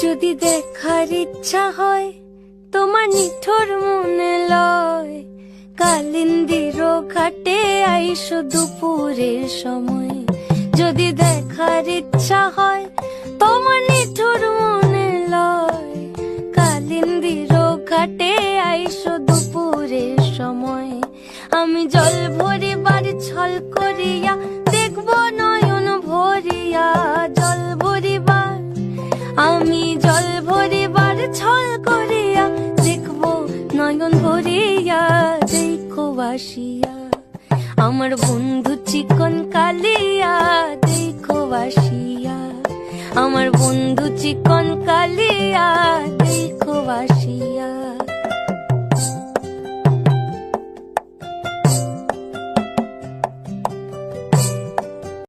যদি দেখার ইচ্ছা হয় তোমার নিঠুর মনে লয়, কালিন্দির ঘাটে আইসো দুপুরের সময়। যদি দেখার ইচ্ছা হয় তোমার নিঠুর মনে লয়, কালিন্দির ঘাটে আইসো দুপুরের সময়। আমি জল ভরিবার ছল করিয়া দেখব নয়ন ভরিয়া, জল ভরিবার আমি জল ভরিবার ছল করিয়া দেখব নয়ন ভরিয়া। দেখো বাসিয়া আমার বন্ধু চিকন কালিয়া, দেখো বাসিয়া আমার বন্ধু চিকন কালিয়া, দেখো বাসিয়া।